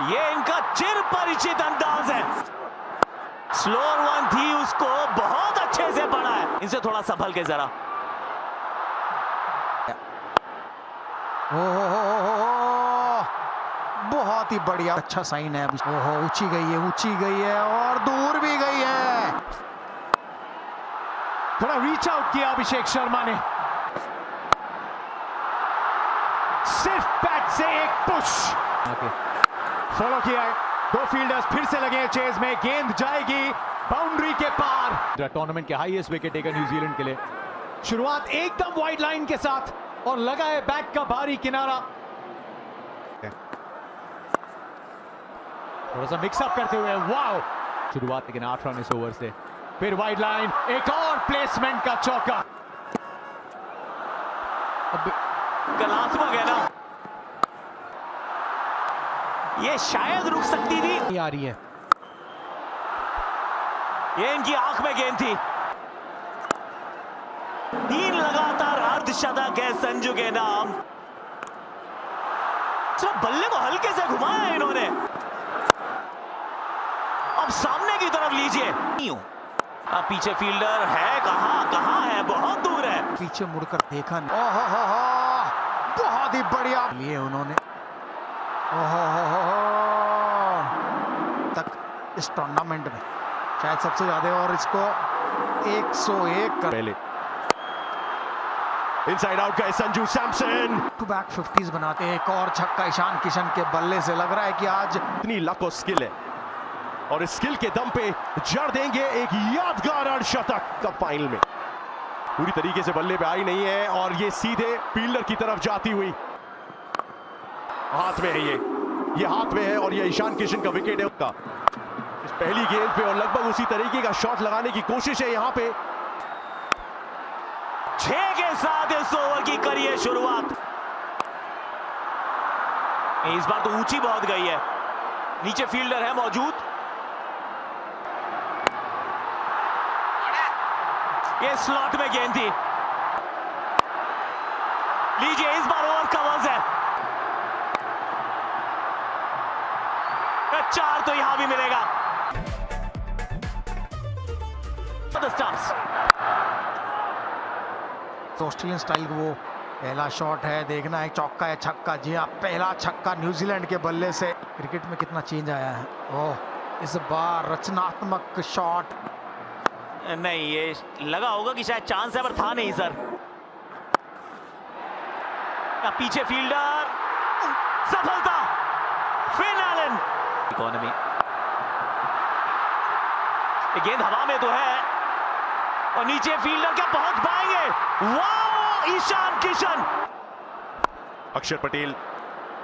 ये इनका चिर परिचित अंदाज है। स्लोअर वन थी, उसको बहुत अच्छे से पढ़ा है। इनसे थोड़ा संभल के जरा। बहुत ही बढ़िया, अच्छा साइन है। ओहो, ऊंची गई है और दूर भी गई है। थोड़ा रीच आउट किया अभिषेक शर्मा ने, सिर्फ बैट से एक पुश फॉलो किया है। दो फील्डर्स फिर से लगे हैं चेज में, गेंद जाएगी बाउंड्री के पार। टूर्नामेंट के हाईएस्ट विकेट टेकर न्यूजीलैंड के लिए। शुरुआत एकदम वाइड लाइन के साथ और लगा है बैक का भारी किनारा। थोड़ा सा मिक्सअप करते हुए, वाओ शुरुआत लेकिन 8 रन इस ओवर से। फिर वाइड लाइन, एक और प्लेसमेंट का चौका। कलात्मक है ना, ये शायद रुक सकती थी। आ रही है, ये इनकी आंख में गेंद थी। 3 लगातार अर्धशतक है संजू के नाम। सिर्फ बल्ले को हल्के से घुमाया है इन्होंने। अब सामने की तरफ लीजिए। अब पीछे फील्डर है, कहां है, बहुत दूर है। पीछे मुड़कर देखा नहीं। बहुत ही बढ़िया लिए उन्होंने। तक इस टूर्नामेंट में शायद सबसे ज्यादा, और इसको 101 कर पहले इनसाइड आउट का Sanju Samson. To back 50s बनाते हैं। एक और छक्का ईशान किशन के बल्ले से। लग रहा है कि आज इतनी लक और स्किल है और इस स्किल के दम पे जड़ देंगे एक यादगार अर्धशतक। कब फाइनल में पूरी तरीके से बल्ले पे आई नहीं है और ये सीधे फील्डर की तरफ जाती हुई हाथ में है। ये हाथ में है और ये ईशान किशन का विकेट है उसका। इस पहली गेंद पे और लगभग उसी तरीके का शॉट लगाने की कोशिश है यहाँ पे। 6 के साथ इस ओवर की करिए शुरुआत। इस बार तो ऊंची बहुत गई है, नीचे फील्डर है मौजूद। ये स्लॉट में गेंद थी। लीजिए, इस बार ओवर कवर्स है। 4 तो यहां भी मिलेगा। ऑस्ट्रेलियन स्टाइल वो पहला शॉट है। देखना है चौका है छक्का। जी हाँ, पहला छक्का न्यूजीलैंड के बल्ले से। क्रिकेट में कितना चेंज आया है। ओह, इस बार रचनात्मक शॉट नहीं, ये लगा होगा कि शायद चांस है, पर था नहीं सर। पीछे फील्डर, सफलता। Finn Allen, economy. गेंद हवा में तो है और नीचे फील्डर क्या पहुंच पाएंगे। वाह, ईशान किशन। अक्षर पटेल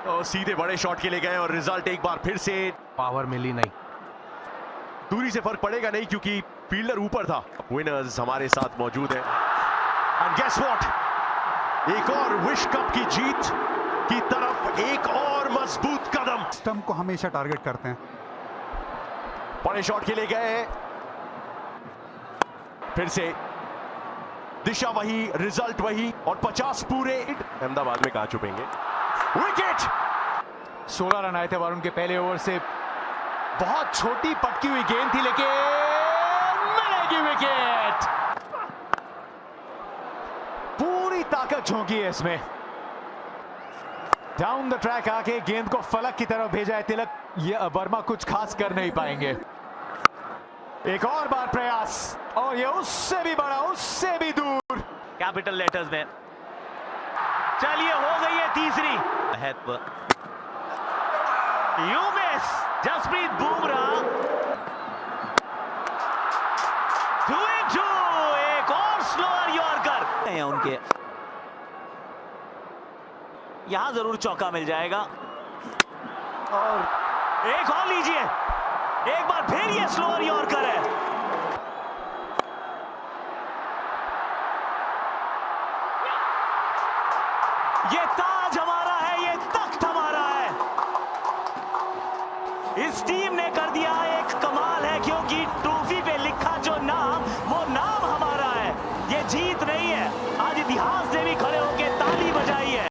तो सीधे बड़े शॉट के लिए गए और रिजल्ट एक बार फिर से पावर मिली नहीं। दूरी से फर्क पड़ेगा नहीं क्योंकि फील्डर ऊपर था। विनर्स हमारे साथ मौजूद है एंड गेस व्हाट, एक और विश्व कप की जीत की तरफ एक और मजबूत कदम। स्टंप को हमेशा टारगेट करते हैं। बड़े शॉट के लिए गए, फिर से दिशा वही, रिजल्ट वही और 50 पूरे। अहमदाबाद में कहां छुपेंगे। विकेट। 16 रन आए थे वरुण के पहले ओवर से। बहुत छोटी पटकी हुई गेंद थी, लेकिन मिलेगी विकेट। पूरी ताकत झोंकी है इसमें। डाउन द ट्रैक आके गेंद को फलक की तरफ भेजा है तिलक। ये वर्मा कुछ खास कर नहीं पाएंगे। एक और बार प्रयास और ये उससे भी बड़ा, उससे भी दूर। कैपिटल लेटर्स में। चलिए, हो गई है तीसरी। You miss Jasprit Bumrah. 2-2। एक और स्लोअर यॉर्कर है उनके। यहां जरूर चौका मिल जाएगा और एक और लीजिए। एक बार फिर ये स्लोअर यॉर्कर है। ये